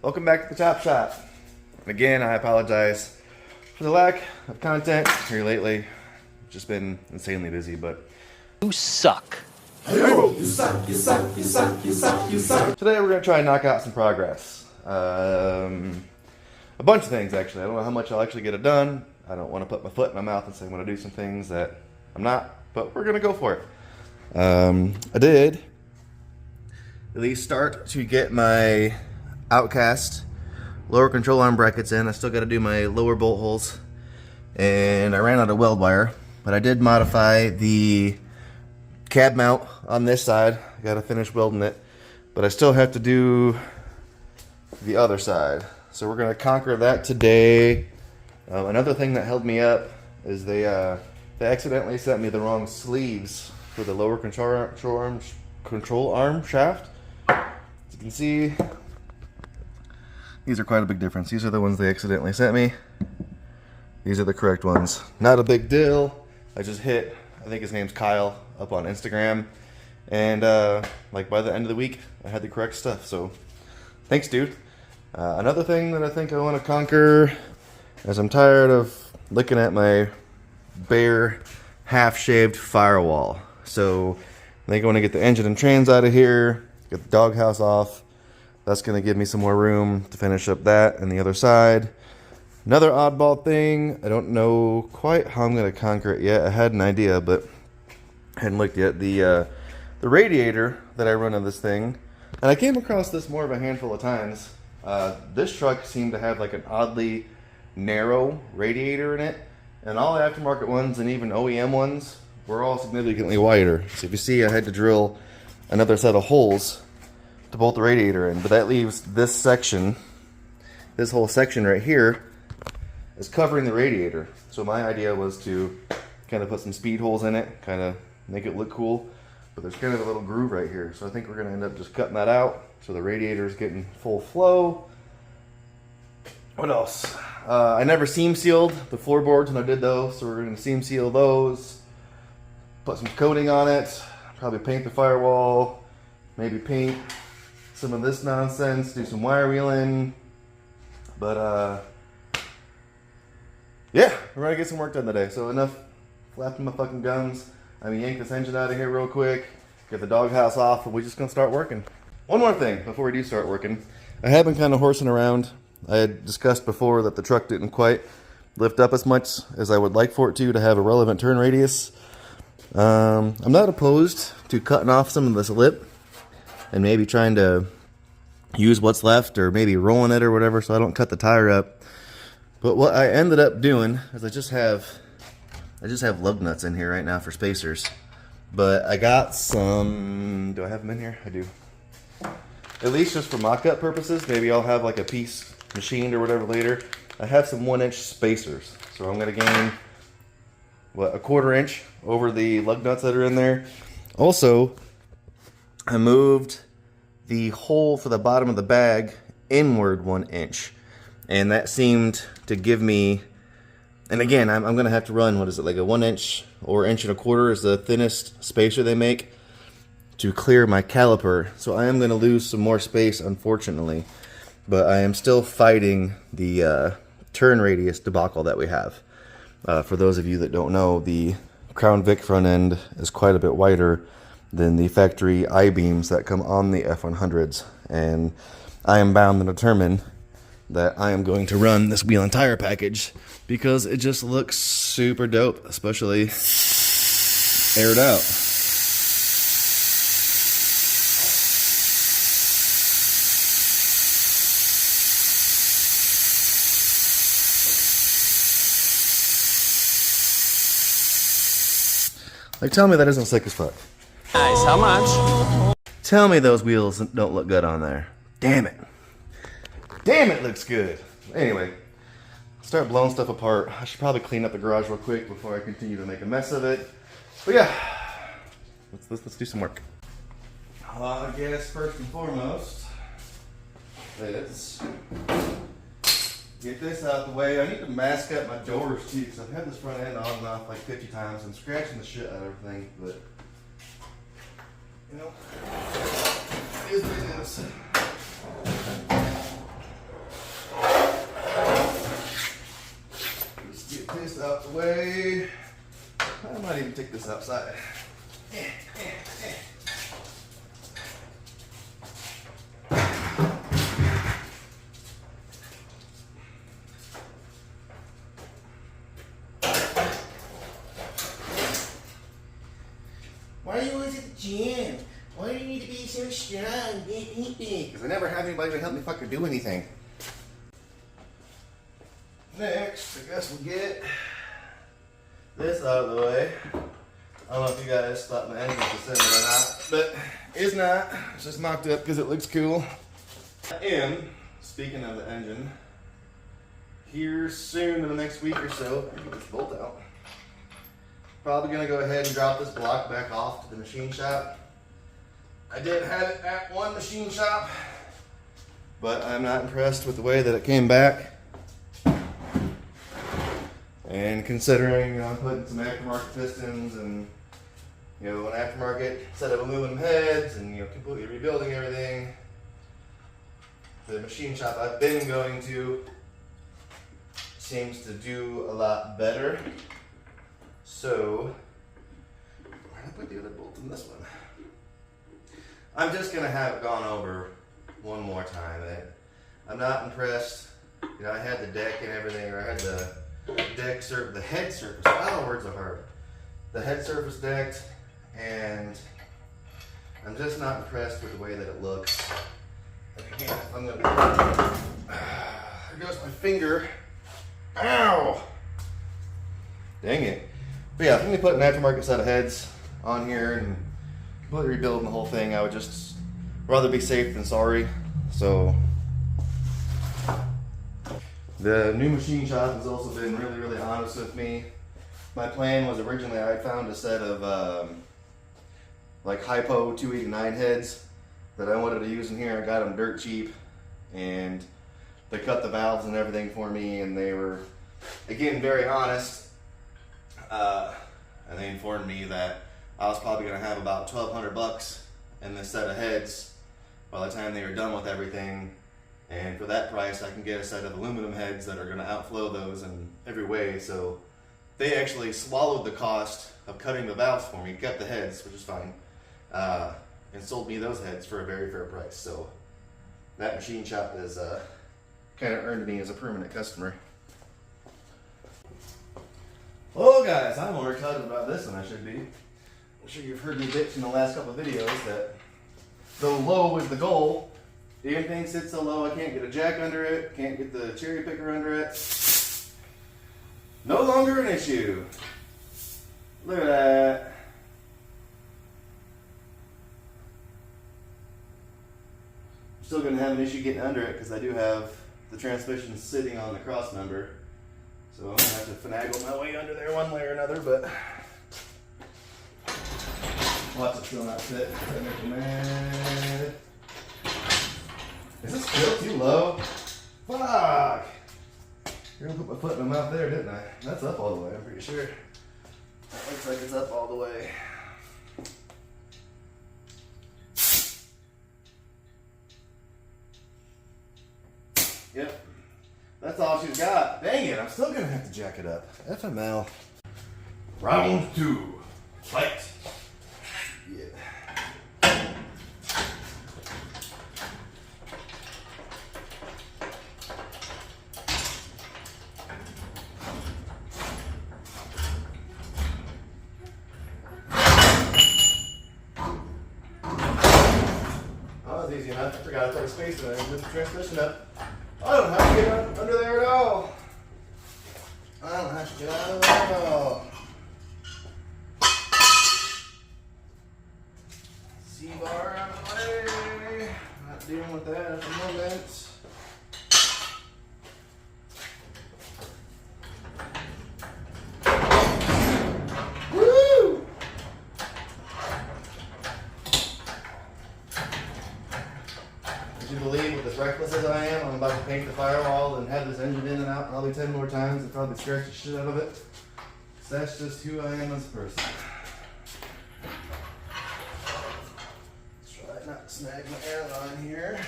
Welcome back to the Chop Shop. Again, I apologize for the lack of content here lately. Just been insanely busy, but you suck. You suck, you suck, you suck, you suck, you suck. Today we're gonna try and knock out some progress. A bunch of things actually. I don't know how much I'll actually get it done. I don't want to put my foot in my mouth and say I'm gonna do some things that I'm not, but we're gonna go for it. I did at least start to get my outcast lower control arm brackets in. I still got to do my lower bolt holes, and I ran out of weld wire, but I did modify the cab mount on this side. I got to finish welding it, but I still have to do the other side, so we're going to conquer that today. Another thing that held me up is they accidentally sent me the wrong sleeves for the lower control arm shaft. As you can see, these are quite a big difference. These are the ones they accidentally sent me. These are the correct ones. Not a big deal. I just hit, I think his name's Kyle, up on Instagram, and like by the end of the week, I had the correct stuff. So thanks, dude. Another thing that I think I want to conquer, as I'm tired of looking at my bare, half-shaved Firewall. So I think I want to get the engine and trans out of here, get the doghouse off. That's going to give me some more room to finish up that and the other side. Another oddball thing, I don't know quite how I'm going to conquer it yet. I had an idea, but I hadn't looked yet. The radiator that I run on this thing, and I came across this more of a handful of times. This truck seemed to have like an oddly narrow radiator in it, and all the aftermarket ones and even OEM ones were all significantly wider. So if you see, I had to drill another set of holes to bolt the radiator in, but that leaves this section, this whole section right here, is covering the radiator. So my idea was to kind of put some speed holes in it, kind of make it look cool, but there's kind of a little groove right here. So I think we're going to end up just cutting that out so the radiator is getting full flow. What else? I never seam sealed the floorboards when I did those, so we're going to seam seal those, put some coating on it, probably paint the firewall, maybe paint some of this nonsense, do some wire wheeling, but yeah, we're gonna get some work done today. So enough flapping my fucking gums. I'm gonna yank this engine out of here real quick, get the doghouse off, and we're just gonna start working. One more thing before we do start working. I have been kind of horsing around. I had discussed before that the truck didn't quite lift up as much as I would like for it to have a relevant turn radius. I'm not opposed to cutting off some of this lip and maybe trying to use what's left, or maybe rolling it or whatever so I don't cut the tire up. But what I ended up doing is I just have lug nuts in here right now for spacers. But I got some, do I have them in here? I do. At least just for mock-up purposes. Maybe I'll have like a piece machined or whatever later. I have some 1-inch spacers. So I'm gonna gain, what, a 1/4 inch over the lug nuts that are in there. Also, I moved the hole for the bottom of the bag inward 1 inch, and that seemed to give me, and again, I'm going to have to run, what is it, like a 1 inch or 1.25 inch is the thinnest spacer they make to clear my caliper. So I am going to lose some more space, unfortunately, but I am still fighting the turn radius debacle that we have. For those of you that don't know, the Crown Vic front end is quite a bit wider than the factory I-beams that come on the F100s, and I am bound to determine that I am going to run this wheel and tire package because it just looks super dope, especially aired out. Like, tell me that isn't sick as fuck. Nice, how much? Tell me those wheels don't look good on there. Damn it. Damn, it looks good. Anyway, start blowing stuff apart. I should probably clean up the garage real quick before I continue to make a mess of it. But yeah, let's do some work. I guess first and foremost, let's get this out the way. I need to mask up my doors too, because I've had this front end on and off like 50 times. I'm scratching the shit out of everything, but you know, it is what it is. this out the way. I might even take this outside. Why are you always at the gym? Why do you need to be so strong? Because I never have anybody to help me fucking do anything. Next, I guess we'll get this out of the way. I don't know if you guys thought my engine was assembled or not, but it's not. It's just mocked up because it looks cool. And speaking of the engine, here soon in the next week or so, get this bolt out. Probably gonna go ahead and drop this block back off to the machine shop. I did have it at one machine shop, but I'm not impressed with the way that it came back. And considering, you know, I'm putting some aftermarket pistons and, you know, an aftermarket set of aluminum heads and, you know, completely rebuilding everything, the machine shop I've been going to seems to do a lot better. So, where did I put the other bolt in this one? I'm just going to have it gone over one more time. I'm not impressed. You know, I had the deck and everything, or I had the the head surface. Wow, words are hard. The head surface decked, and I'm just not impressed with the way that it looks. And again, I'm going to. There goes my finger. Ow! Dang it. But yeah, if I'm going to put an aftermarket set of heads on here and completely rebuilding the whole thing, I would just rather be safe than sorry. So the new machine shop has also been really, really honest with me. My plan was originally I found a set of like Hypo 289 heads that I wanted to use in here. I got them dirt cheap, and they cut the valves and everything for me, and they were, again, very honest. And they informed me that I was probably going to have about $1,200 in this set of heads by the time they were done with everything. And for that price, I can get a set of aluminum heads that are going to outflow those in every way. So they actually swallowed the cost of cutting the valves for me, kept the heads, which is fine, and sold me those heads for a very fair price. So that machine shop has kind of earned me as a permanent customer. Oh guys, I'm more excited about this than I should be. I'm sure you've heard me bitch in the last couple of videos that though low is the goal, everything sits so low I can't get a jack under it, can't get the cherry picker under it. No longer an issue. Look at that. I'm still going to have an issue getting under it because I do have the transmission sitting on the cross member. So I'm going to have to finagle my way under there one way or another, but watch it still not fit. That makes me mad. Is this still too low? Fuck! You're gonna put my foot in my mouth there, didn't I? That's up all the way, I'm pretty sure. That looks like it's up all the way. Yep. That's all she's got. Dang it, I'm still gonna have to jack it up. FML. Round 2. Fight. Yeah. Oh, that was easy enough. I forgot to put a space in there and lift the transmission up. I don't have to get under there at all. I don't have to get out of there at all. C-bar out of the way. Not dealing with that at the moment. Woo! Would you believe, with as reckless as I am, I'm about to paint the firewall and have this engine in and out probably 10 more times and probably scratch the shit out of it. So that's just who I am as a person. Try not to snag my airline here.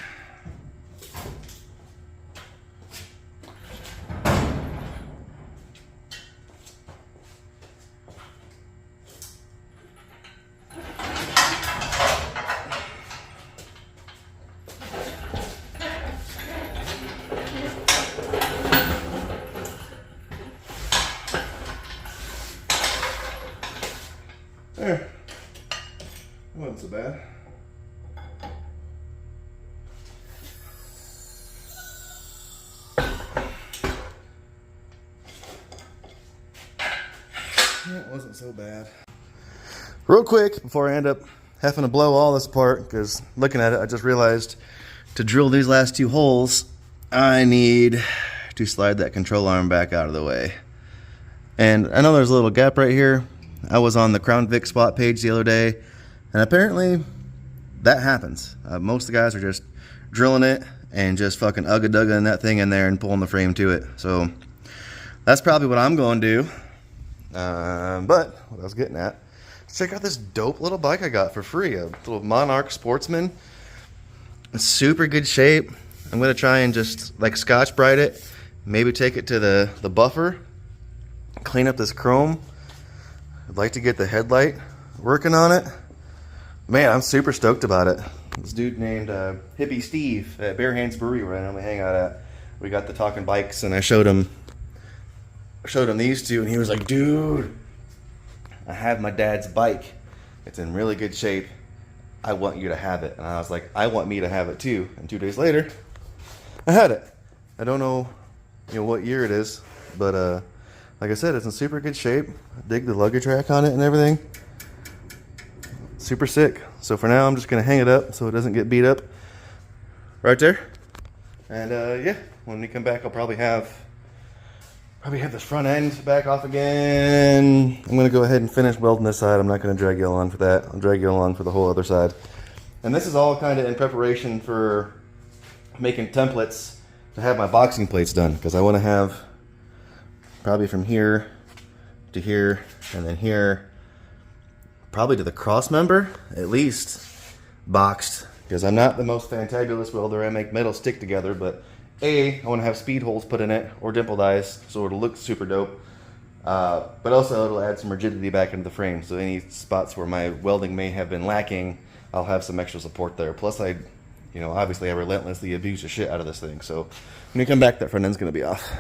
bad. It wasn't so bad. Real quick, before I end up having to blow all this apart, because looking at it, I just realized to drill these last 2 holes, I need to slide that control arm back out of the way. And I know there's a little gap right here. I was on the Crown Vic spot page the other day, and apparently that happens. Most of the guys are just drilling it and just fucking ugga-dugga-ing that thing in there and pulling the frame to it. So that's probably what I'm going to do. But what I was getting at, check out this dope little bike I got for free, a little Monarch Sportsman. It's super good shape. I'm gonna try and just like Scotch Brite it, maybe take it to the buffer, clean up this chrome. I'd like to get the headlight working on it. Man, I'm super stoked about it. This dude named Hippie Steve at Bare Hands Brewery, where I normally hang out at, we got the talking bikes, and I showed him these two, and he was like, dude, I have my dad's bike. It's in really good shape. I want you to have it. And I was like, I want me to have it too. And 2 days later, I had it. I don't know, what year it is, but like I said, it's in super good shape. I dig the luggage rack on it and everything. Super sick. So for now, I'm just gonna hang it up so it doesn't get beat up. Right there. And yeah, when we come back, I'll probably have this front end back off again. I'm gonna go ahead and finish welding this side. I'm not gonna drag you along for that. I'll drag you along for the whole other side. And this is all kind of in preparation for making templates to have my boxing plates done, because I want to have probably from here to here and then here, probably to the cross member at least, boxed, because I'm not the most fantabulous welder. I make metal stick together, but I want to have speed holes put in it, or dimpled eyes, so it'll look super dope. But also it'll add some rigidity back into the frame, so any spots where my welding may have been lacking, I'll have some extra support there. Plus obviously I relentlessly abuse the shit out of this thing, so when you come back, that front end's going to be off.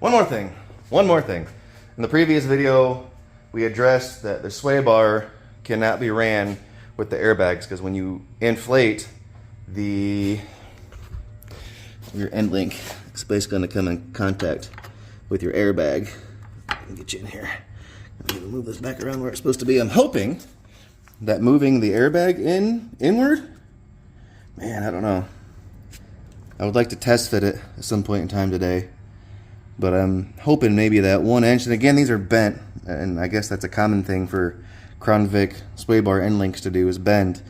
One more thing. In the previous video, we addressed that the sway bar cannot be ran with the airbags, because when you inflate your end link, it's basically going to come in contact with your airbag. Let me get you in here. I'm going to move this back around where it's supposed to be. I'm hoping that moving the airbag inward, man, I don't know. I would like to test fit it at some point in time today, but I'm hoping maybe that 1 inch, and again, these are bent, and I guess that's a common thing for Crown Vic sway bar end links to do, is bend.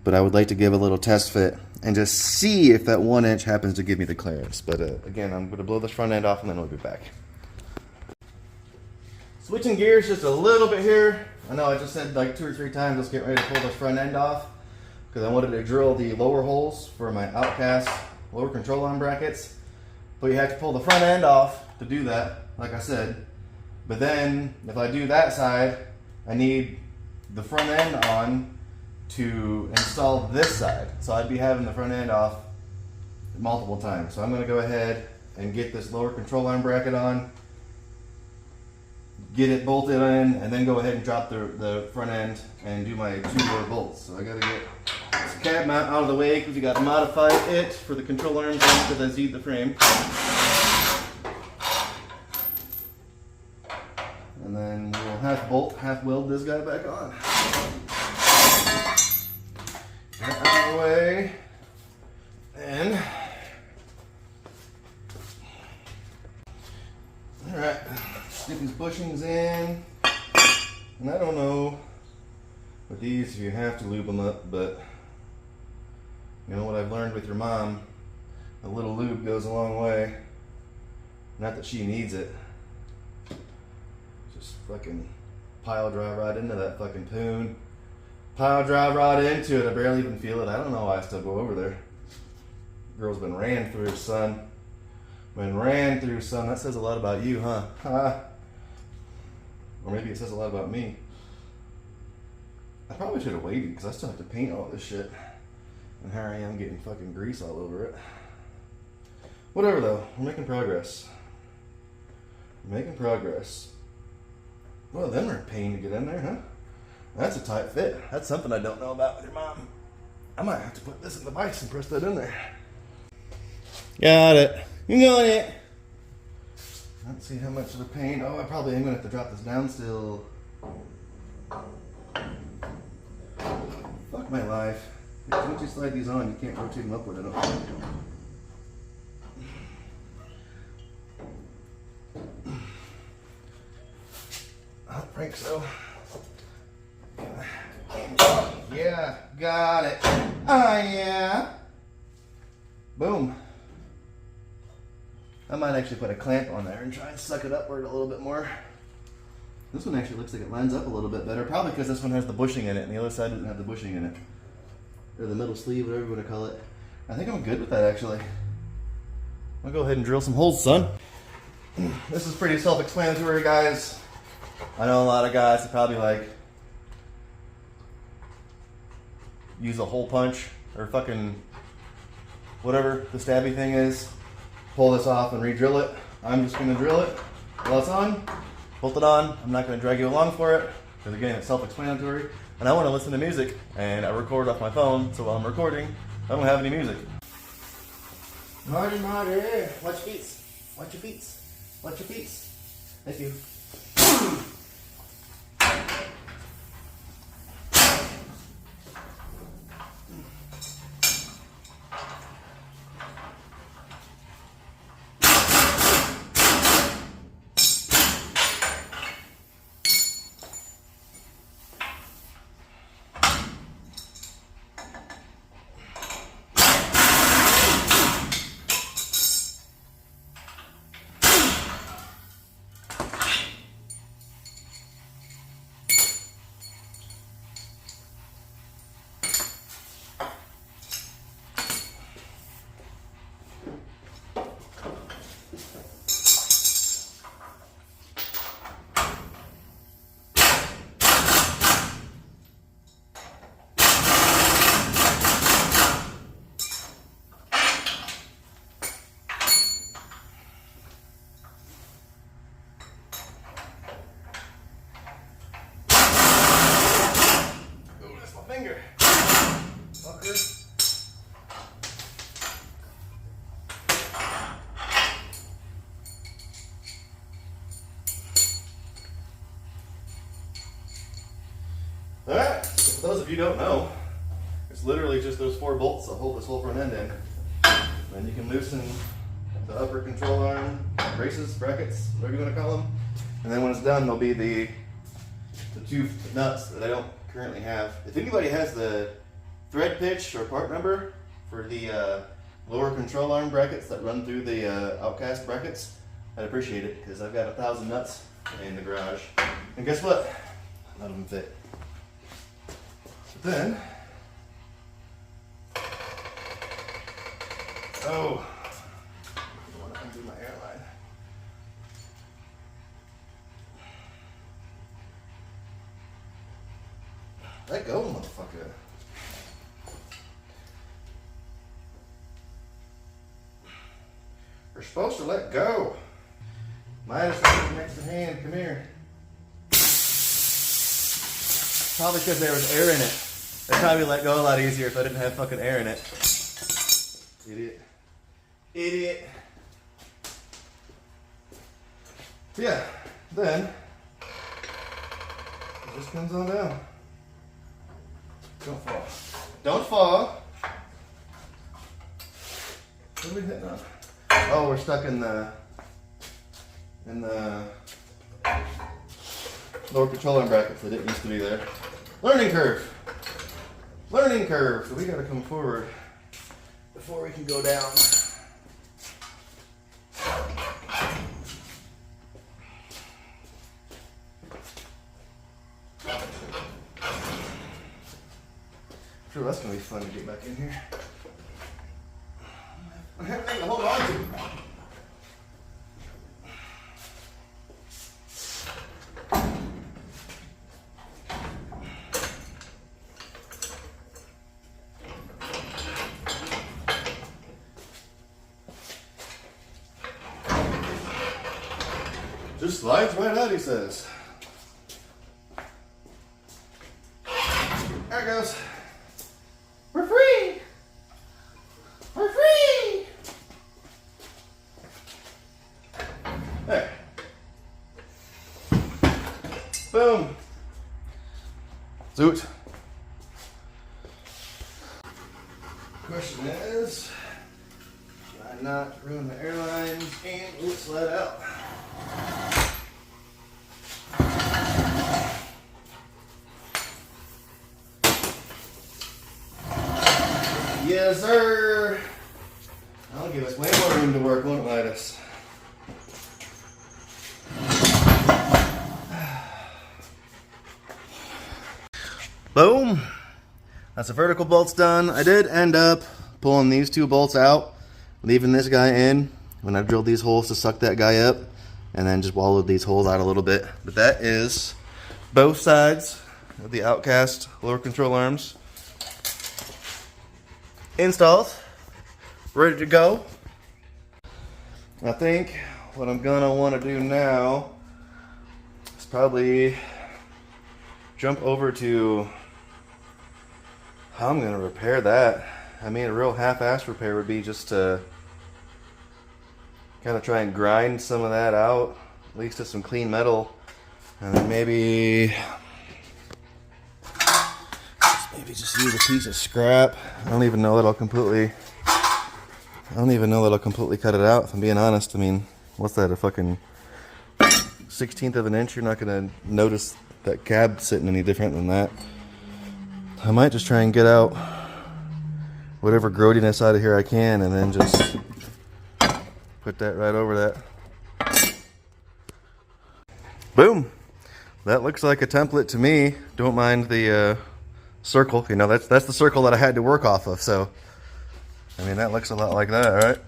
But I would like to give a little test fit and just see if that 1 inch happens to give me the clearance. But again, I'm going to blow this front end off and then we'll be back. Switching gears just a little bit here. I know I just said like 2 or 3 times, let's get ready to pull this front end off, because I wanted to drill the lower holes for my outcast lower control arm brackets. But you have to pull the front end off to do that, like I said. But then if I do that side, I need the front end on to install this side. So I'd be having the front end off multiple times. So I'm going to go ahead and get this lower control arm bracket on, get it bolted in, and then go ahead and drop the front end and do my 2 lower bolts. So I got to get this cab mount out of the way, because you got to modify it for the control arms because I seed the frame. And then we'll half bolt, half weld this guy back on. Get out of the way. And alright, get these bushings in. And I don't know with these if you have to lube them up, but you know what I've learned with your mom, a little lube goes a long way. Not that she needs it. Just fucking pile drive right into that fucking poon. Pile drive right into it. I barely even feel it. I don't know why I still go over there. Girl's been ran through, son. Been ran through, son. That says a lot about you, huh? Or maybe it says a lot about me. I probably should have waited, because I still have to paint all this shit. And here I am getting fucking grease all over it. Whatever though, we're making progress. We're making progress. Well, them are a pain to get in there, huh? That's a tight fit. That's something I don't know about with your mom. I might have to put this in the vise and press that in there. Got it. You got it. Let's see how much of the pain. Oh, I probably am gonna have to drop this down still. Fuck my life. Once you slide these on, you can't rotate them upward, I don't think. I don't think so. Yeah, got it. Yeah. Boom. I might actually put a clamp on there and try and suck it upward a little bit more. This one actually looks like it lines up a little bit better, probably because this one has the bushing in it and the other side doesn't have the bushing in it. Or the middle sleeve, whatever you want to call it. I think I'm good with that actually. I'll go ahead and drill some holes, son. This is pretty self-explanatory, guys. I know a lot of guys that probably like use a hole punch or fucking whatever the stabby thing is. Pull this off and re-drill it. I'm just gonna drill it while it's on, bolt it on. I'm not gonna drag you along for it because again, it's self-explanatory. And I want to listen to music, and I record off my phone. So while I'm recording, I don't have any music. Marty, Marty, watch your feet. Watch your feet. Watch your feet. Thank you. Alright, so for those of you who don't know, it's literally just those 4 bolts that hold this whole front end in. Then you can loosen the upper control arm, braces, brackets, whatever you want to call them. And then when it's done, there'll be the 2 nuts that I don't currently have. If anybody has the thread pitch or part number for the lower control arm brackets that run through the outcast brackets, I'd appreciate it because I've got 1,000 nuts in the garage. And guess what? None of them fit. But then, oh, I want to undo my airline. Let go, motherfucker. You're supposed to let go. Mine is next to hand. Come here. Probably because there was air in it. They'd probably let go a lot easier if I didn't have fucking air in it. Idiot. Idiot. Yeah, then it just comes on down. Don't fall. Don't fall. What are we hitting on? Oh, we're stuck in the lower control arm brackets that didn't used to be there. Learning curve. Learning curve. So we gotta come forward before we can go down. Sure, that's gonna be fun to get back in here. I have nothing to hold on to. Just slides right out, he says. it goes. We're free! We're free! There. Boom. Zoot. Question is, should I not ruin the airlines and slide out? Yes, sir. I'll give us way more room to work, won't it, Midas? Boom. That's the vertical bolts done. I did end up pulling these two bolts out, leaving this guy in when I drilled these holes to suck that guy up, and then just wallowed these holes out a little bit. But that is both sides of the Outcast lower control arms installed, ready to go. I think what I'm gonna want to do now is probably jump over to how I'm gonna repair that. I mean, a real half-assed repair would be just to kind of try and grind some of that out, at least to some clean metal, and then maybe just use a piece of scrap. I don't even know that I'll completely cut it out, if I'm being honest. I mean, what's that, a fucking 1/16 of an inch? You're not gonna notice that cab sitting any different than that. I might just try and get out whatever growdiness out of here I can, and then just put that right over that. Boom. That looks like a template to me. Don't mind the circle. You know, that's the circle that I had to work off of. So, I mean, that looks a lot like that, right?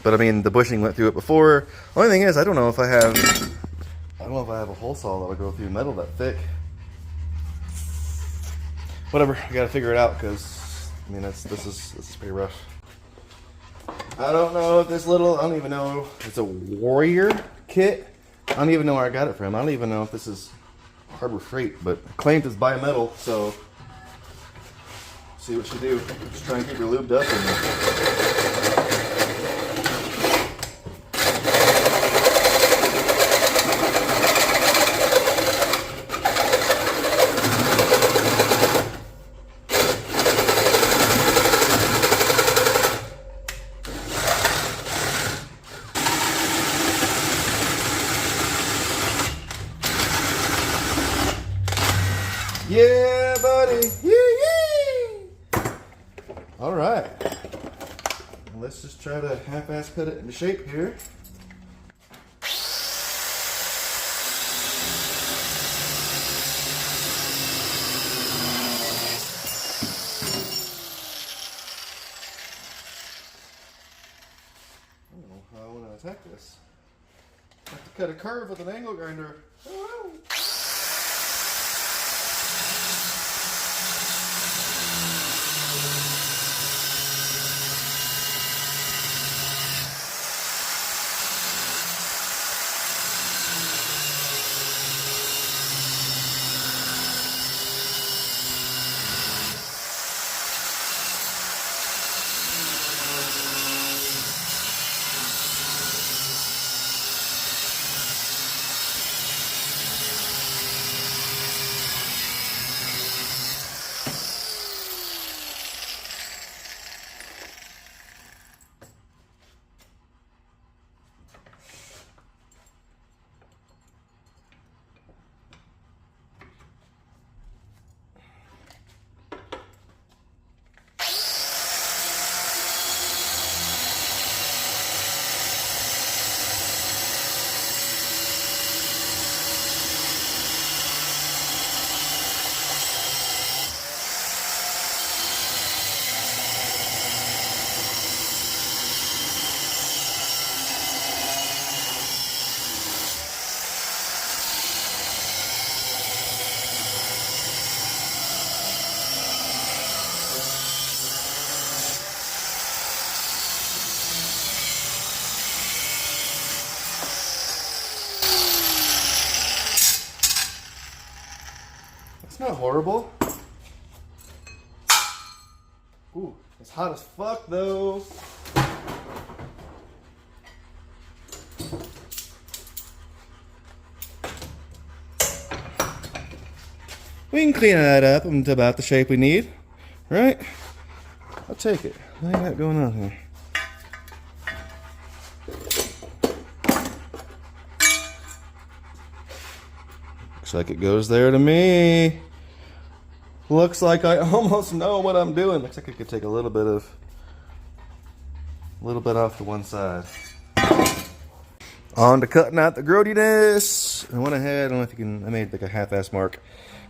But I mean, the bushing went through it before. Only thing is, I don't know if I have a hole saw that'll go through metal that thick. Whatever, I gotta figure it out, because I mean, this is pretty rough. I don't know if this little, I don't even know if it's a Warrior kit. I don't even know where I got it from. I don't even know if this is Harbor Freight, but claimed it's bimetal, so see what she do. Just try and keep her lubed up. Yeah, buddy. Yee-yee. All right. Let's just try to half-ass cut it into shape here. I don't know how I want to attack this. I have to cut a curve with an angle grinder. Oh. It's not horrible. Ooh, it's hot as fuck though. We can clean that up into about the shape we need, right? I'll take it. What do you got going on here? Looks like it goes there to me. Looks like I almost know what I'm doing. Looks like I could take a little bit off to one side. On to cutting out the grody-ness. I went ahead, I don't know if you can, I made like a half-ass mark.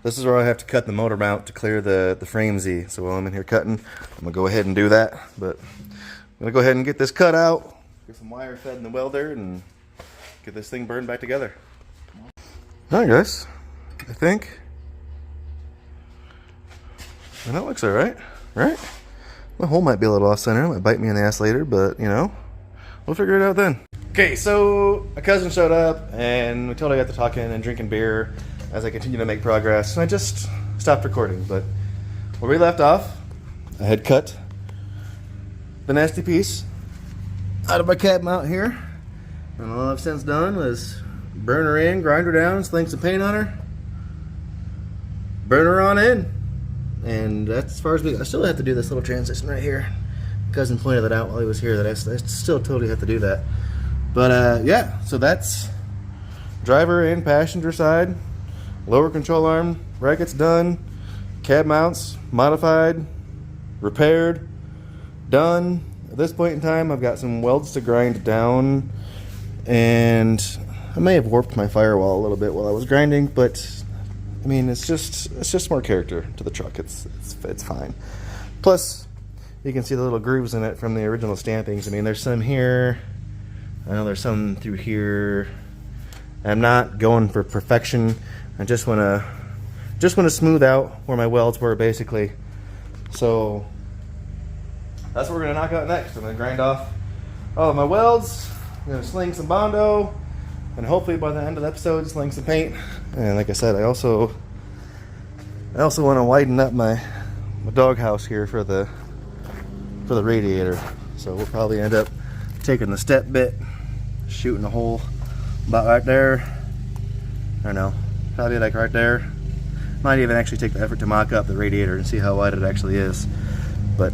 This is where I have to cut the motor mount to clear the frame Z. So while I'm in here cutting, I'm gonna go ahead and do that. But I'm gonna go ahead and get this cut out, get some wire fed in the welder, and get this thing burned back together. Alright guys, I think that looks alright, right? The hole might be a little off center, it might bite me in the ass later, but you know, we'll figure it out then. Okay, so a cousin showed up and we totally got to talking and drinking beer as I continue to make progress, and I just stopped recording. But where we left off, I had cut the nasty piece out of my cab mount here, and all I've since done was burn her in, grind her down, sling some paint on her, burn her on in, and that's as far as I still have to do this little transition right here. Cousin pointed that out while he was here, that I still totally have to do that. But yeah, so that's driver and passenger side, lower control arm brackets done, cab mounts modified, repaired, done. At this point in time, I've got some welds to grind down, and I may have warped my firewall a little bit while I was grinding, but I mean, it's just more character to the truck. It's fine. Plus, you can see the little grooves in it from the original stampings. I mean, there's some here. I know there's some through here. I'm not going for perfection. I just want to smooth out where my welds were, basically. So that's what we're gonna knock out next. I'm gonna grind off all of my welds. I'm gonna sling some Bondo, and hopefully by the end of the episode, sling some paint. And like I said, I also want to widen up my doghouse here for the radiator. So we'll probably end up taking the step bit, shooting a hole about right there. I don't know, probably like right there. Might even actually take the effort to mock up the radiator and see how wide it actually is. But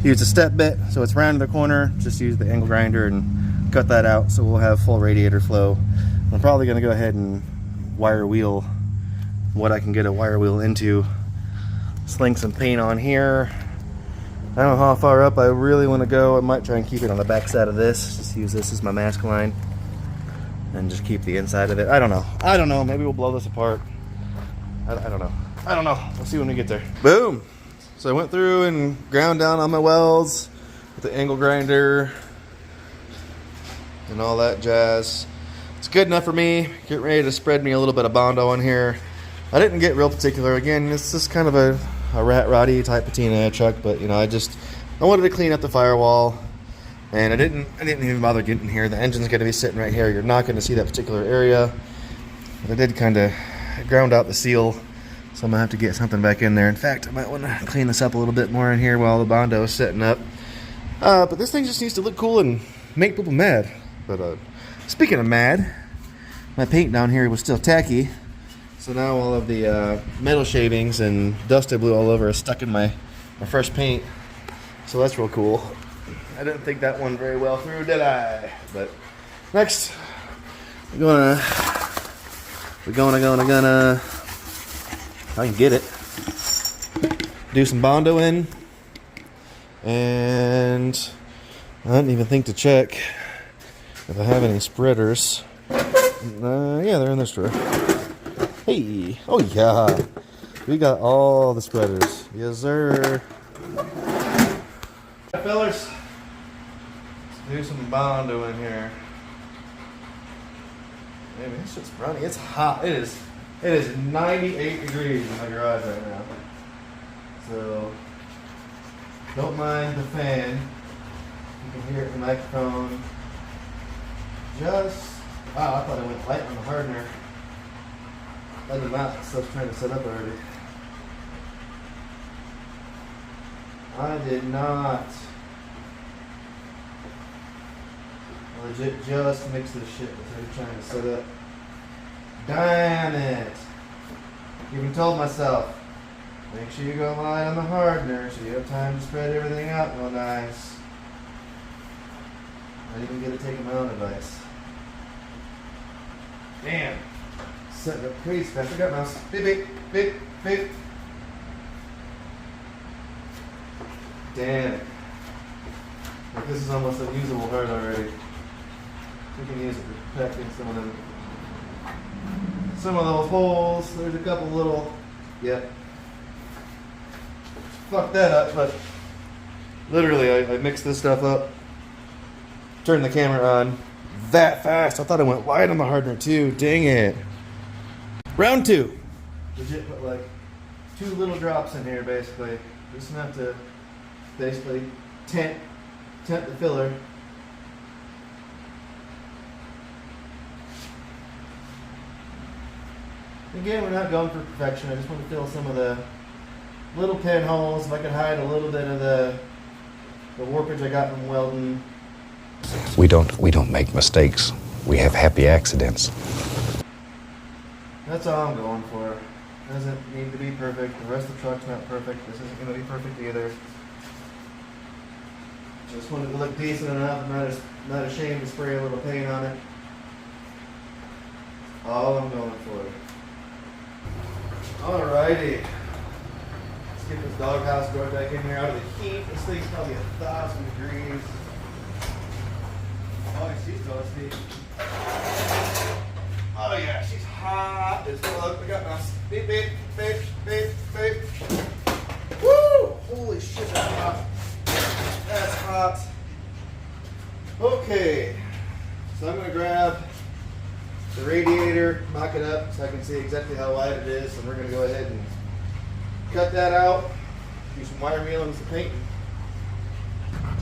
use a step bit so it's round in the corner. Just use the angle grinder and cut that out so we'll have full radiator flow. I'm probably going to go ahead and wire wheel what I can get a wire wheel into. Sling some paint on here. I don't know how far up I really want to go. I might try and keep it on the back side of this. Just use this as my mask line and just keep the inside of it. I don't know. Maybe we'll blow this apart. I don't know. We'll see when we get there. Boom. So I went through and ground down on my welds with the angle grinder and all that jazz. It's good enough for me. Get ready to spread me a little bit of Bondo on here. I didn't get real particular. Again, this is kind of a rat roddy type patina truck, but you know, I wanted to clean up the firewall, and I didn't even bother getting here. The engine's going to be sitting right here. You're not going to see that particular area. I did kind of ground out the seal, so I'm gonna have to get something back in there. In fact, I might want to clean this up a little bit more in here while the Bondo is setting up. But this thing just needs to look cool and make people mad. But speaking of mad, my paint down here was still tacky. So now all of the metal shavings and dust I blew all over is stuck in my fresh paint. So that's real cool. I didn't think that one very well through, did I? But next, we're gonna, if I can get it, do some Bondo in. And I didn't even think to check if I have any spreaders. Yeah, they're in this drawer. Hey, oh yeah, we got all the spreaders. Yes, sir. Fellas, let's do some Bondo in here. Man, this shit's runny. It's hot. It is 98 degrees in my garage right now. So don't mind the fan. You can hear it in the microphone. Wow, I thought I went light on the hardener. I did not. Stuff's trying to set up already. I did not. I legit just mixed this shit before trying to set up. Damn it. Even told myself, make sure you go light on the hardener so you have time to spread everything out real nice. I didn't even get to take my own advice. Damn. Setting up crazy fast. I got mouse. Beep, beep, beep, beep. Damn it. Like this is almost unusable hard already. We can use it for protecting some of them. Some of those holes. There's a couple little, yep. Fuck that up, but literally I mixed this stuff up. Turned the camera on that fast. I thought I went wide on the hardener too. Dang it. Round 2. Legit put like 2 little drops in here basically. Just enough to basically tent the filler. Again, we're not going for perfection. I just want to fill some of the little pinholes. If I could hide a little bit of the warpage I got from welding. We don't make mistakes. We have happy accidents. That's all I'm going for. Doesn't need to be perfect. The rest of the truck's not perfect. This isn't going to be perfect either. Just wanted to look decent enough. I'm not ashamed to spray a little paint on it. All I'm going for. Alrighty. Let's get this doghouse door back in here out of the heat. This thing's probably 1,000 degrees. Oh, she's toasty. Oh yeah, she's hot as fuck. We got my beep, beep, beep, beep, beep. Woo! Holy shit, that's hot. That's hot. Okay. So I'm gonna grab the radiator, mock it up so I can see exactly how wide it is, and we're gonna go ahead and cut that out, do some wire meal and some painting.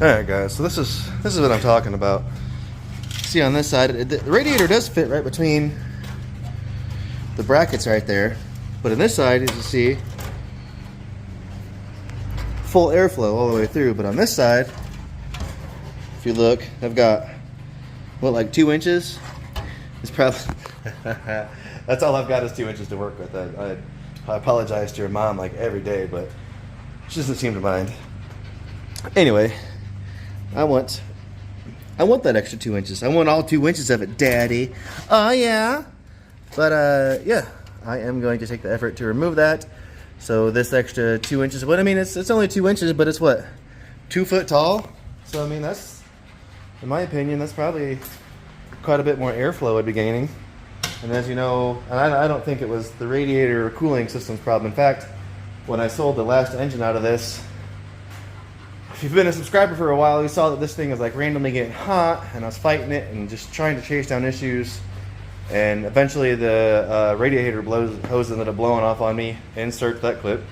Alright guys, so this is what I'm talking about. See on this side, the radiator does fit right between the brackets right there, but on this side, as you see, full airflow all the way through. But on this side, if you look, I've got what, like 2 inches? It's probably that's all I've got is 2 inches to work with. I apologize to your mom like every day, but she doesn't seem to mind. Anyway, I want that extra 2 inches. I want all 2 inches of it, Daddy. Oh yeah. But yeah, I am going to take the effort to remove that. So this extra 2 inches. What I mean, it's only 2 inches, but it's what, 2 foot tall. So I mean, that's, in my opinion, that's probably quite a bit more airflow I'd be gaining. And as you know, and I don't think it was the radiator or cooling system's problem. In fact, when I sold the last engine out of this, if you've been a subscriber for a while, you saw that this thing is like randomly getting hot, and I was fighting it and just trying to chase down issues. And eventually the radiator hose ended up blowing off on me. Insert that clip.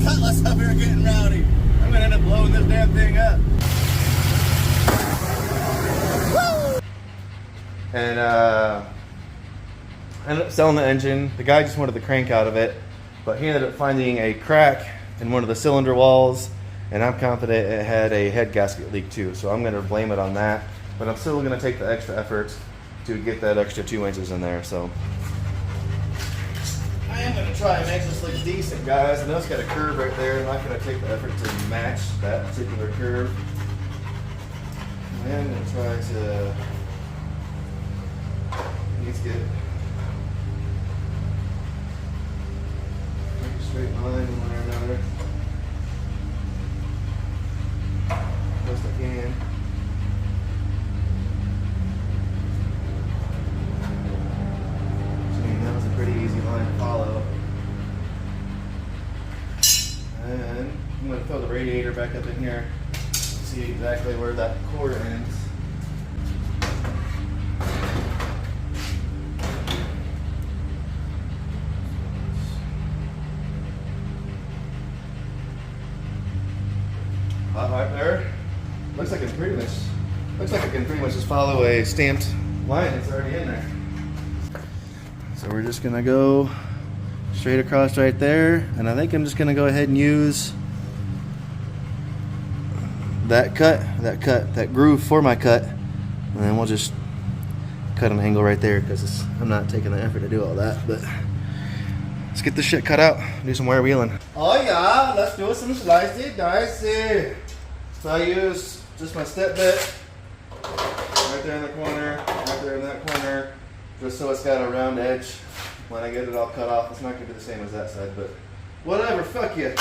Cutlass up here getting rowdy. I'm gonna end up blowing this damn thing up. Woo! And I ended up selling the engine. The guy just wanted the crank out of it, but he ended up finding a crack in one of the cylinder walls, and I'm confident it had a head gasket leak too, so I'm going to blame it on that. But I'm still going to take the extra effort to get that extra 2 inches in there. So I am going to try and make this look decent, guys. I know it's got a curve right there. I'm not going to take the effort to match that particular curve. I am going to try to at least get straight line one way or another. Best I can. So, I mean, that was a pretty easy line to follow. And I'm going to throw the radiator back up in here and see exactly where that cord ends. Right there. Looks like it's pretty much Looks like I can pretty much just follow a stamped line that's already in there. So we're just gonna go straight across right there, and I think I'm just gonna go ahead and use that groove for my cut, and then we'll just cut an angle right there because I'm not taking the effort to do all that. But let's get this shit cut out, do some wire wheeling. Oh yeah, let's do some slicey dicey. So I use just my step bit right there in the corner, right there in that corner, just so it's got a round edge. When I get it all cut off, it's not gonna be the same as that side, but whatever, fuck you.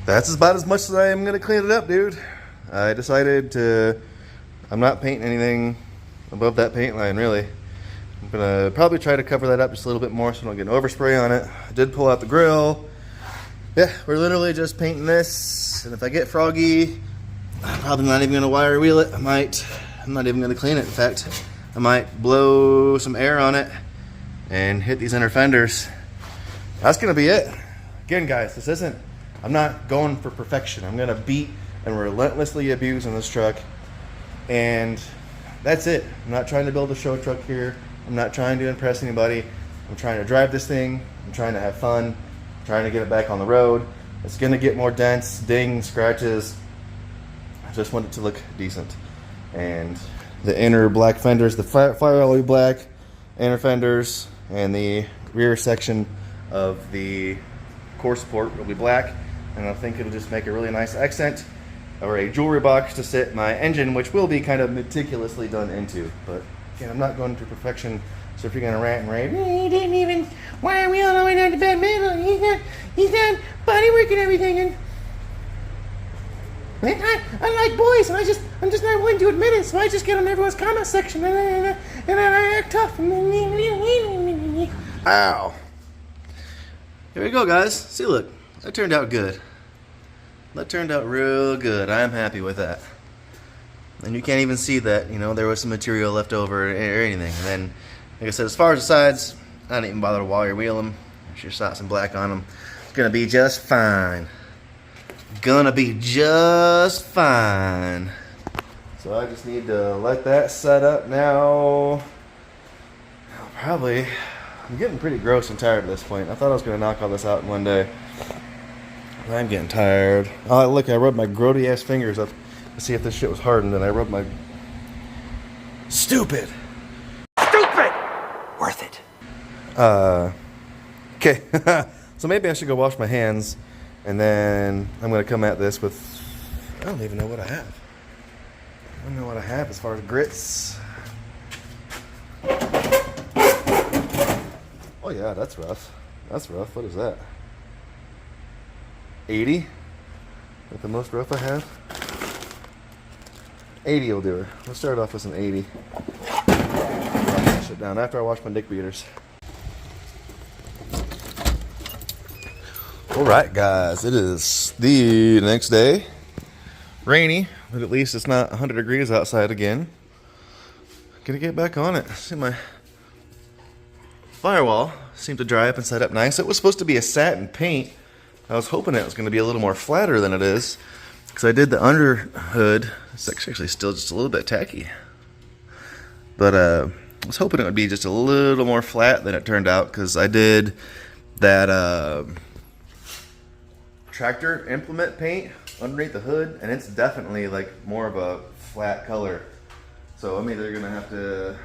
That's about as much as I am going to clean it up, dude. I decided I'm not painting anything above that paint line, really. I'm going to probably try to cover that up just a little bit more so I don't get an overspray on it. I did pull out the grill. Yeah, we're literally just painting this. And if I get froggy, I'm probably not even going to wire wheel it. I'm not even going to clean it. In fact, I might blow some air on it and hit these inner fenders. That's going to be it. Again, guys, I'm not going for perfection. I'm gonna beat and relentlessly abuse on this truck, and that's it. I'm not trying to build a show truck here. I'm not trying to impress anybody. I'm trying to drive this thing. I'm trying to have fun. I'm trying to get it back on the road. It's gonna get more dents, dings, scratches. I just want it to look decent. And the inner black fenders, the Firewall will be black, inner fenders, and the rear section of the core support will be black. And I think it'll just make a really nice accent or a jewelry box to sit my engine, which will be kind of meticulously done into. But again, I'm not going to perfection. So if you're gonna rant and rave, he didn't even wire wheel all the way down to bed middle. He's done body work and everything. And I like boys, and I'm just not willing to admit it. So I just get on everyone's comment section and I act tough. Ow. Here we go, guys. See, look. That turned out good. That turned out real good. I'm happy with that. And you can't even see that, there was some material left over or anything. And then, like I said, as far as the sides, I didn't even bother to wire wheel them. Just shot some black on them. It's gonna be just fine. Gonna be just fine. So I just need to let that set up now. I'm getting pretty gross and tired at this point. I thought I was gonna knock all this out in one day. I'm getting tired. Oh, look, I rubbed my grody ass fingers up to see if this shit was hardened, and I rubbed my... Stupid! Worth it. Okay. So maybe I should go wash my hands, and then I'm gonna come at this with... I don't even know what I have. I don't know what I have as far as grits. Oh yeah, that's rough. That's rough. What is that? 80? Is that the most rough I have? 80 will do her. Let's start off with some 80. Shut down after I wash my dick beaters. Alright guys, it is the next day. Rainy, but at least it's not 100 degrees outside again. Gonna get back on it. See, my Firewall seemed to dry up and set up nice. It was supposed to be a satin paint. I was hoping it was going to be a little more flatter than it is, because I did the under hood. It's actually still just a little bit tacky. But I was hoping it would be just a little more flat than it turned out, because I did that tractor implement paint underneath the hood, and it's definitely like more of a flat color. So I'm either gonna have to,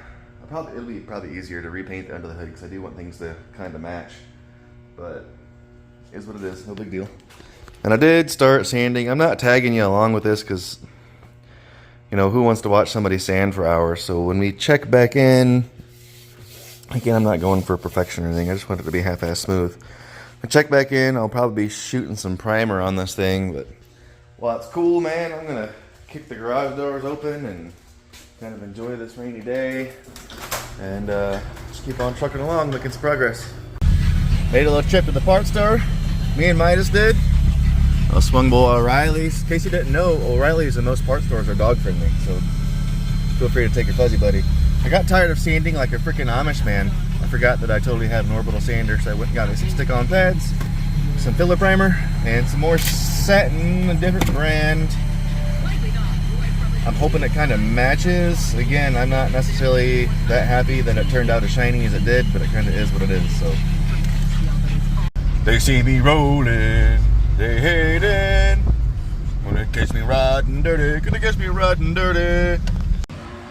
it'll be probably easier to repaint the under the hood, because I do want things to kind of match. But it is what it is, no big deal. And I did start sanding. I'm not tagging you along with this, because you know, who wants to watch somebody sand for hours? So when we check back in, again, I'm not going for perfection or anything. I just want it to be half-ass smooth. I check back in, I'll probably be shooting some primer on this thing, but while it's cool, man, I'm gonna kick the garage doors open and kind of enjoy this rainy day, and just keep on trucking along, making some progress. Made a little trip to the parts store. Me and Midas did. I swung by O'Reilly's. In case you didn't know, O'Reilly's and most parts stores are dog friendly, so feel free to take your fuzzy buddy. I got tired of sanding like a freaking Amish man. I forgot that I totally had an orbital sander, so I went and got me some stick-on pads, some filler primer, and some more satin, a different brand. I'm hoping it kind of matches. Again, I'm not necessarily that happy that it turned out as shiny as it did, but it kind of is what it is, so. They see me rolling, they hate it. When it gets me riding dirty, gonna get me riding dirty.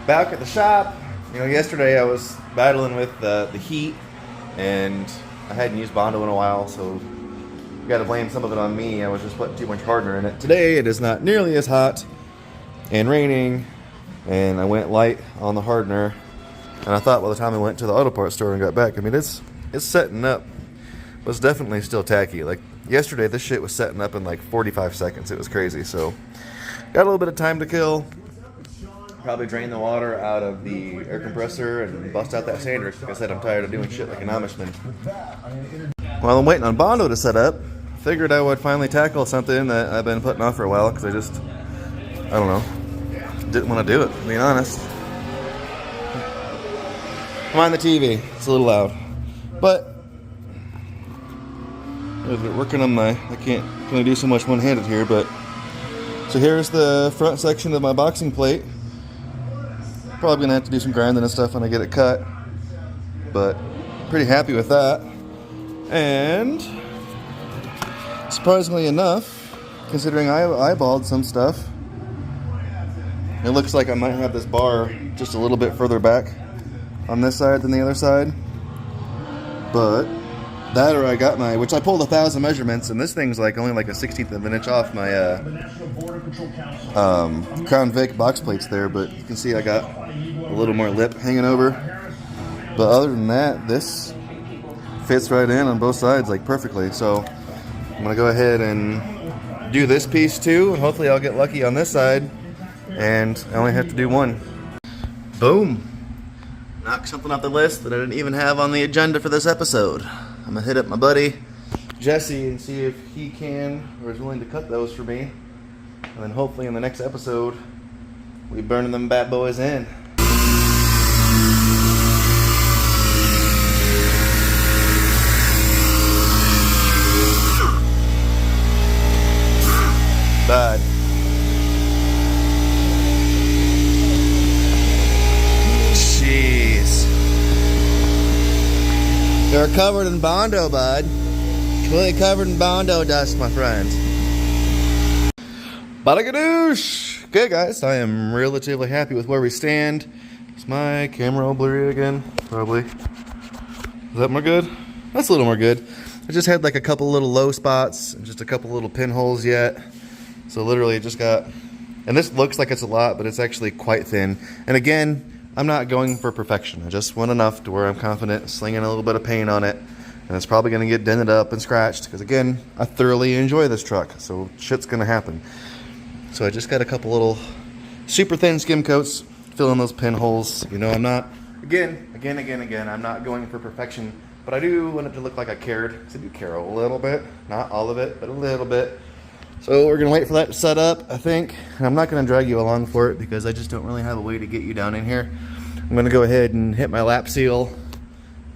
Back at the shop. You know, yesterday I was battling with the heat, and I hadn't used Bondo in a while, so you gotta blame some of it on me. I was just putting too much hardener in it. Today it is not nearly as hot and raining, and I went light on the hardener, and I thought by the time I went to the auto parts store and got back, I mean, it's setting up, but it's definitely still tacky. Like yesterday, this shit was setting up in like 45 seconds. It was crazy. So got a little bit of time to kill. Probably drain the water out of the air compressor and bust out that sander. Like I said, I'm tired of doing shit like an Amishman. While I'm waiting on Bondo to set up, figured I would finally tackle something that I've been putting off for a while, because I don't know, didn't want to do it, to be honest. I'm on the TV, it's a little loud, but working on I can't really do so much one-handed here, but so here's the front section of my boxing plate. Probably gonna have to do some grinding and stuff when I get it cut, but pretty happy with that. And surprisingly enough, considering I eyeballed some stuff, it looks like I might have this bar just a little bit further back on this side than the other side. But that, or I got my, which I pulled 1,000 measurements, and this thing's like only like a 1/16 of an inch off my Crown Vic box plates there, but you can see I got a little more lip hanging over. But other than that, this fits right in on both sides like perfectly. So I'm gonna go ahead and do this piece too, and hopefully I'll get lucky on this side, and I only have to do one. Boom. Knock something off the list that I didn't even have on the agenda for this episode. I'm gonna hit up my buddy Jesse and see if he can or is willing to cut those for me, and then hopefully in the next episode we burn them bad boys in. Bad. Jeez. They're covered in Bondo, bud. Completely covered in Bondo dust, my friends. Badagadoosh! Okay, guys, I am relatively happy with where we stand. Is my camera all blurry again? Probably. Is that more good? That's a little more good. I just had like a couple little low spots and just a couple little pinholes yet. So literally just got, and this looks like it's a lot, but it's actually quite thin. And again, I'm not going for perfection. I just want enough to where I'm confident slinging a little bit of paint on it. And it's probably gonna get dented up and scratched because again, I thoroughly enjoy this truck. So shit's gonna happen. So I just got a couple little super thin skim coats, fill in those pinholes. You know, I'm not, again, I'm not going for perfection, but I do want it to look like I cared. Because I do care a little bit, not all of it, but a little bit. So we're gonna wait for that to set up, I think. And I'm not gonna drag you along for it because I just don't really have a way to get you down in here. I'm gonna go ahead and hit my lap seal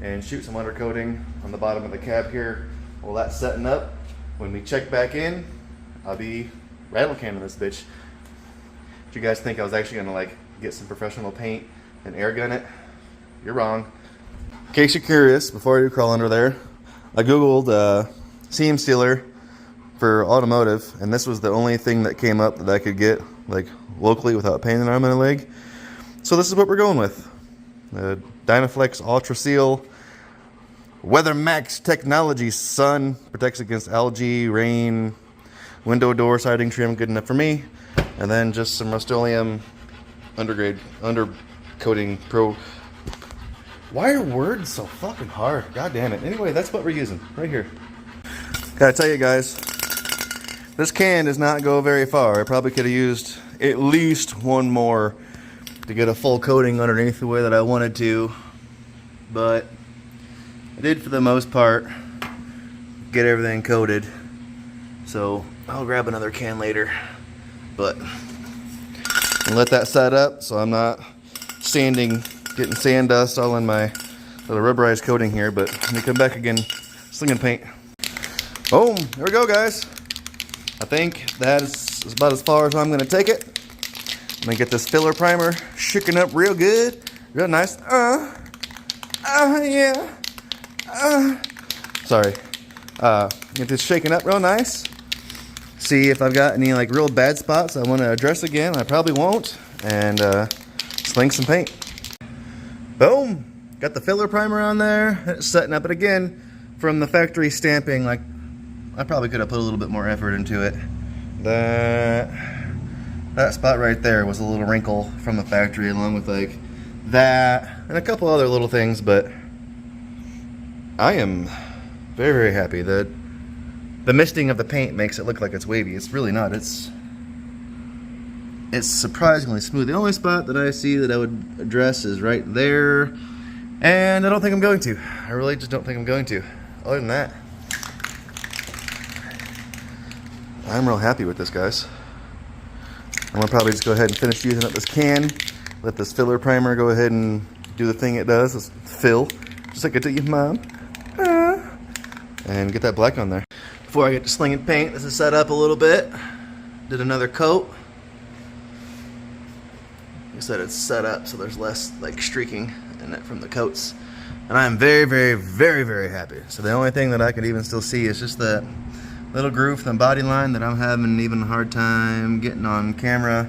and shoot some undercoating on the bottom of the cab here. While that's setting up, when we check back in, I'll be rattle canning this bitch. Did you guys think I was actually gonna like get some professional paint and air gun it? You're wrong. In case you're curious, before I do crawl under there, I googled seam sealer for automotive, and this was the only thing that came up that I could get like locally without paying an arm and a leg. So this is what we're going with. The Dynaflex Ultra Seal Weather Max Technology Sun, protects against algae, rain, window door siding trim, good enough for me. And then just some Rust-Oleum undercoating pro. Why are words so fucking hard? God damn it. Anyway, that's what we're using right here. Gotta tell you guys, this can does not go very far. I probably could have used at least one more to get a full coating underneath the way that I wanted to, but I did for the most part get everything coated. So I'll grab another can later, but I'll let that set up so I'm not getting sand dust all in my little rubberized coating here. But let me come back again, slinging paint. Boom, there we go, guys. I think that is about as far as I'm gonna take it. I'm gonna get this filler primer shaken up real good, real nice. Yeah. Sorry. Get this shaken up real nice. See if I've got any like real bad spots I want to address again. I probably won't. And sling some paint. Boom. Got the filler primer on there. It's setting up it again from the factory stamping. Like I probably could have put a little bit more effort into it. That spot right there was a little wrinkle from the factory, along with like that and a couple other little things, but I am very, very happy that the misting of the paint makes it look like it's wavy. It's really not. It's surprisingly smooth. The only spot that I see that I would address is right there, and I don't think I'm going to. I really just don't think I'm going to. Other than that, I'm real happy with this, guys. I'm gonna probably just go ahead and finish using up this can. Let this filler primer go ahead and do the thing it does. It's fill, just like it did your mom. And get that black on there. Before I get to slinging paint, this is set up a little bit. Did another coat. Like I said, it's set up so there's less like streaking in it from the coats. And I'm very, very, very, very happy. So the only thing that I could even still see is just that little groove and body line that I'm having even a hard time getting on camera.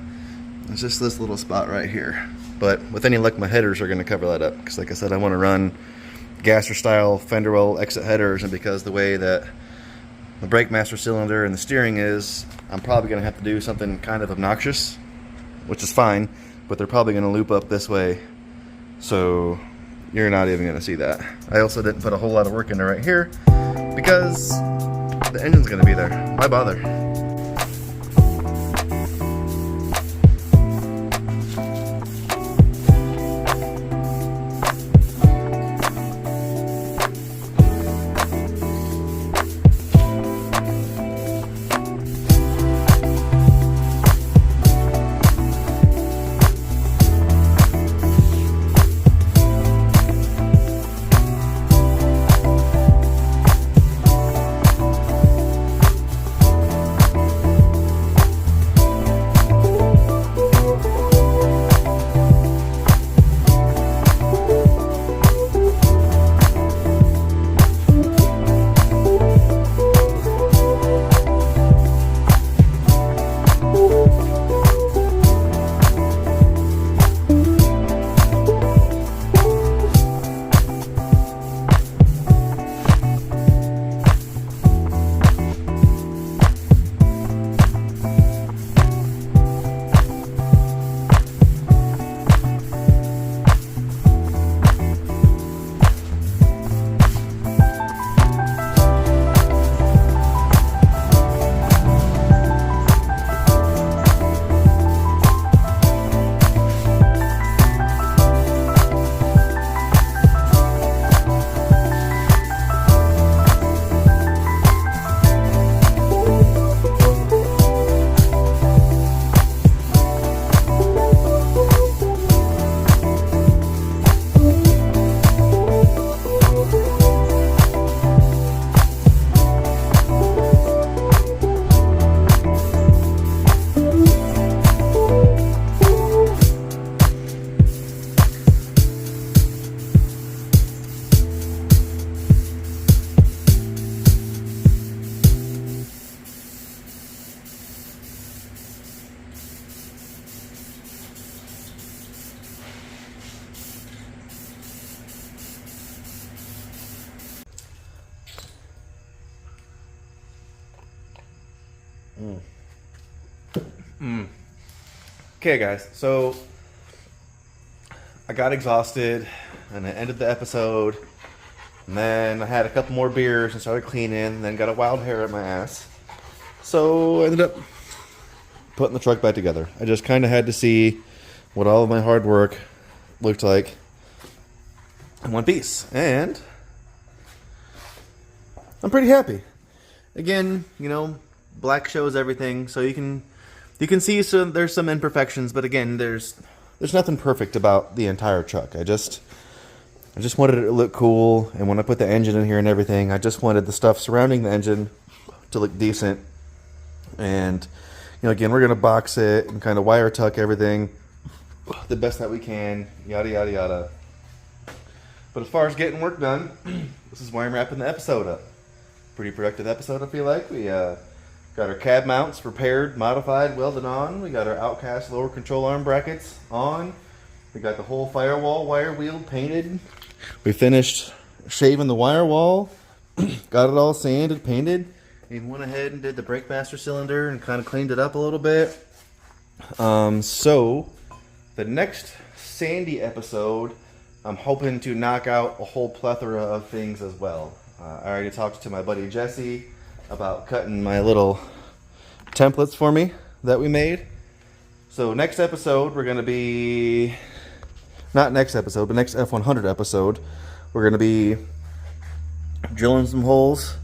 It's just this little spot right here. But with any luck, my headers are going to cover that up. Because like I said, I want to run gasser style fender well exit headers, and because the way that the brake master cylinder and the steering is, I'm probably going to have to do something kind of obnoxious, which is fine, but they're probably going to loop up this way, so you're not even going to see that. I also didn't put a whole lot of work into right here because the engine's going to be there. Why bother? Okay, guys, so I got exhausted and I ended the episode, and then I had a couple more beers and started cleaning, and then got a wild hair at my ass. So I ended up putting the truck back together. I just kind of had to see what all of my hard work looked like in one piece, and I'm pretty happy. Again, you know, black shows everything, so you can see there's some imperfections, but again, there's nothing perfect about the entire truck. I just wanted it to look cool, and when I put the engine in here and everything, I just wanted the stuff surrounding the engine to look decent. And you know, again, we're gonna box it and kind of wire tuck everything the best that we can, yada yada yada. But as far as getting work done, this is why I'm wrapping the episode up. Pretty productive episode, I feel like. We got our cab mounts repaired, modified, welded on. We got our Outcast lower control arm brackets on. We got the whole Firewall wire wheel painted. We finished shaving the wire wall. Got it all sanded, painted. Even went ahead and did the brake master cylinder and kind of cleaned it up a little bit. So the next Sandy episode, I'm hoping to knock out a whole plethora of things as well. I already talked to my buddy Jesse about cutting my little templates for me that we made. So next episode, we're going to be, not next episode, but next F100 episode, we're going to be drilling some holes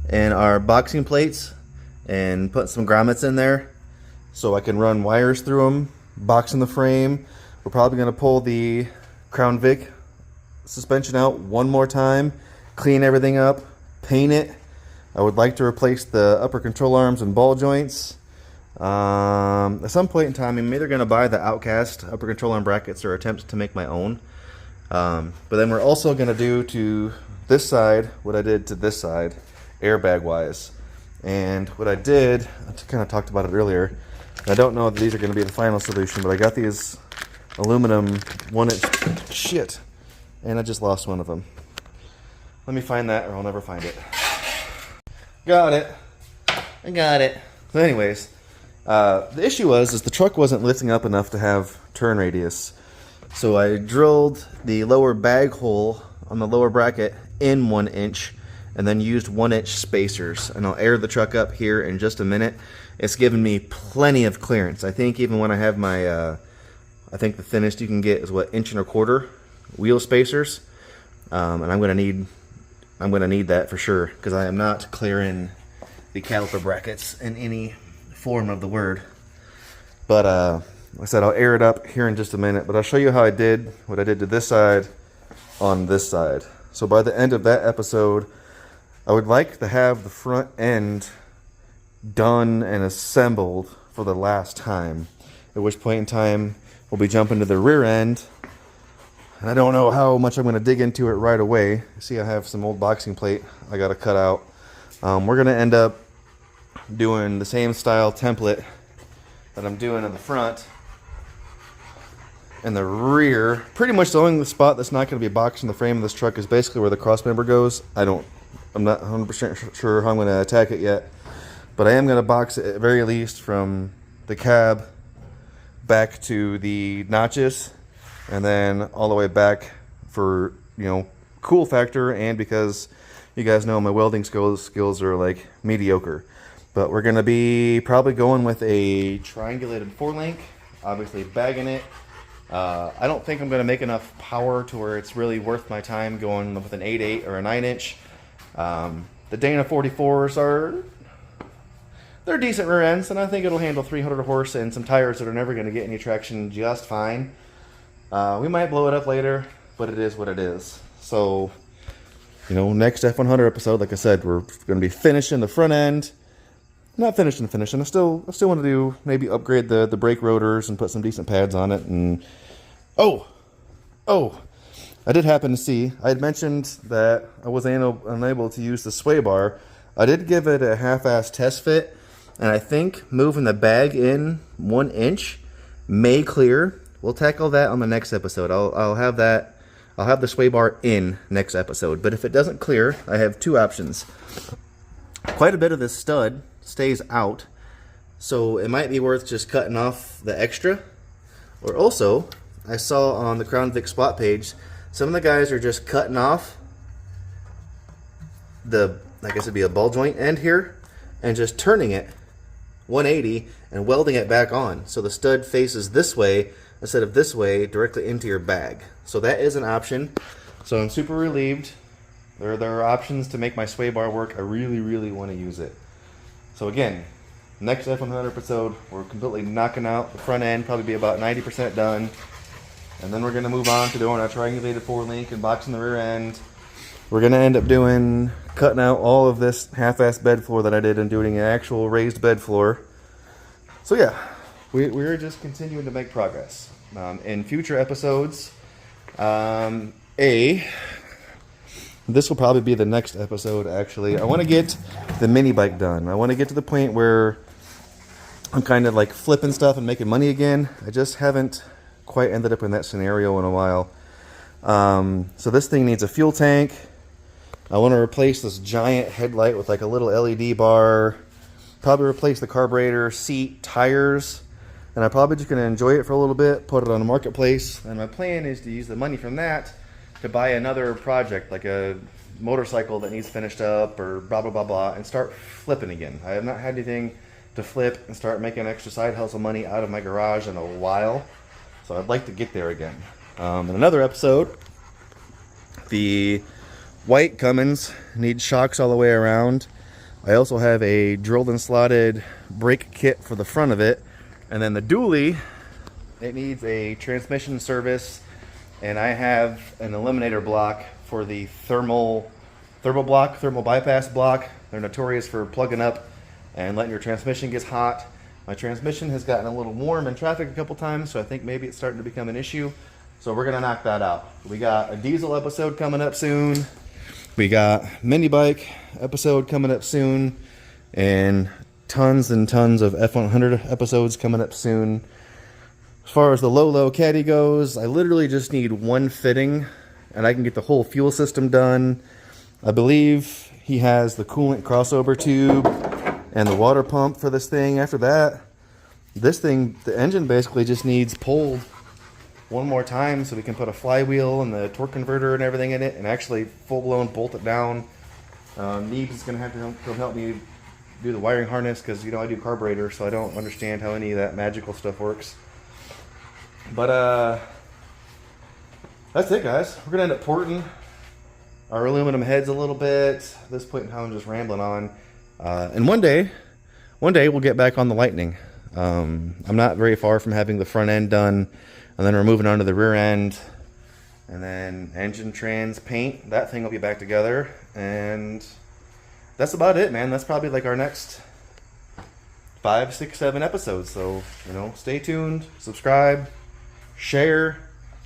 in our boxing plates and putting some grommets in there so I can run wires through them, boxing the frame. We're probably going to pull the Crown Vic suspension out one more time, clean everything up, paint it. I would like to replace the upper control arms and ball joints. At some point in time, I'm either going to buy the Outcast upper control arm brackets or attempt to make my own. But then we're also going to do to this side what I did to this side, airbag wise. And what I did, I kind of talked about it earlier. I don't know if these are going to be the final solution, but I got these aluminum 1-inch shit, and I just lost one of them. Let me find that, or I'll never find it. Got it. I got it. So anyways, the issue is the truck wasn't lifting up enough to have turn radius. So I drilled the lower bag hole on the lower bracket in 1 inch, and then used 1-inch spacers. And I'll air the truck up here in just a minute. It's given me plenty of clearance. I think even when I have my, I think the thinnest you can get is what, 1.25 inch wheel spacers. And I'm gonna need that for sure, because I am not clearing the caliper brackets in any form of the word. But like I said, I'll air it up here in just a minute, but I'll show you how I did what I did to this side on this side. So by the end of that episode, I would like to have the front end done and assembled for the last time, at which point in time we'll be jumping to the rear end. And I don't know how much I'm going to dig into it right away. See, I have some old boxing plate I got to cut out. We're going to end up doing the same style template that I'm doing in the front and the rear. Pretty much the only spot that's not going to be boxed in the frame of this truck is basically where the cross member goes. I'm not 100% sure how I'm going to attack it yet, but I am going to box it at very least from the cab back to the notches, and then all the way back for, you know, cool factor, and because you guys know my welding skills are like mediocre. But we're going to be probably going with a triangulated 4-link, obviously bagging it. I don't think I'm going to make enough power to where it's really worth my time going with an 8.8 or a 9-inch. The Dana 44s they're decent rear ends, and I think it'll handle 300 horse and some tires that are never going to get any traction just fine. We might blow it up later, but it is what it is. So, you know, next F100 episode, like I said, we're going to be finishing the front end. Not finishing. I still want to do, maybe upgrade the brake rotors and put some decent pads on it. And oh, I did happen to see, I had mentioned that I was unable to use the sway bar. I did give it a half-ass test fit, and I think moving the bag in 1 inch may clear. We'll tackle that on the next episode. I'll have the sway bar in next episode. But if it doesn't clear, I have two options. Quite a bit of this stud stays out, So it might be worth just cutting off the extra. Or also, I saw on the Crown Vic spot page, some of the guys are just cutting off the, I guess it'd be a ball joint end here, and just turning it 180 and welding it back on. So the stud faces this way instead of this way directly into your bag. So that is an option. So I'm super relieved. There are options to make my sway bar work. I really, really want to use it. So again, next F100 episode, we're completely knocking out the front end, probably be about 90% done. And then we're going to move on to doing our triangulated 4-link and boxing the rear end. We're going to end up cutting out all of this half-ass bed floor that I did and doing an actual raised bed floor. So yeah, we're just continuing to make progress. In future episodes, this will probably be the next episode, actually. I want to get the mini bike done. I want to get to the point where I'm kind of like flipping stuff and making money again. I just haven't quite ended up in that scenario in a while. So this thing needs a fuel tank. I want to replace this giant headlight with like a little LED bar. Probably replace the carburetor, seat, tires. And I'm probably just going to enjoy it for a little bit, put it on the marketplace. And my plan is to use the money from that to buy another project, like a motorcycle that needs finished up or blah, blah, blah, blah, and start flipping again. I have not had anything to flip and start making extra side hustle money out of my garage in a while. So I'd like to get there again. In another episode, the white Cummins needs shocks all the way around. I also have a drilled and slotted brake kit for the front of it. And then the dually, it needs a transmission service. And I have an eliminator block for the thermal bypass block. They're notorious for plugging up and letting your transmission get hot. My transmission has gotten a little warm in traffic a couple times, so I think maybe it's starting to become an issue. So we're gonna knock that out. We got a diesel episode coming up soon. We got mini bike episode coming up soon, and tons of F100 episodes coming up soon. As far as the low caddy goes, I literally just need one fitting and I can get the whole fuel system done. I believe he has the coolant crossover tube and the water pump for this thing. After that, this thing, the engine basically just needs pulled one more time so we can put a flywheel and the torque converter and everything in it and actually full-blown bolt it down. Neebs is going to have to come help me do the wiring harness because, you know, I do carburetor, so I don't understand how any of that magical stuff works. But that's it, guys. We're going to end up porting our aluminum heads a little bit. At this point in time, I'm just rambling on. And one day we'll get back on the Lightning. I'm not very far from having the front end done, and then we're moving on to the rear end, and then engine, trans, paint. That thing will be back together, and that's about it, man. That's probably like our next 5, 6, 7 episodes. So, you know, stay tuned, subscribe, share,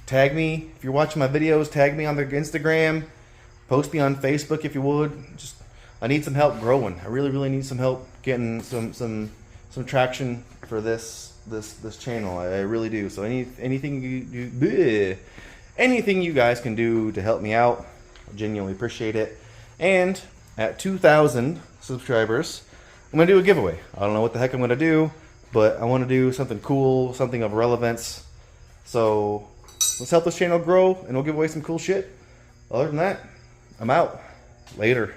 tag me. If you're watching my videos, tag me on the Instagram, post me on Facebook if you would. Just, I need some help growing. I really need some help getting some traction for this channel. I really do. So anything you guys can do to help me out, I genuinely appreciate it. And at 2,000 subscribers, I'm gonna do a giveaway. I don't know what the heck I'm gonna do, but I want to do something cool, something of relevance. So let's help this channel grow, and we'll give away some cool shit. Other than that, I'm out. Later.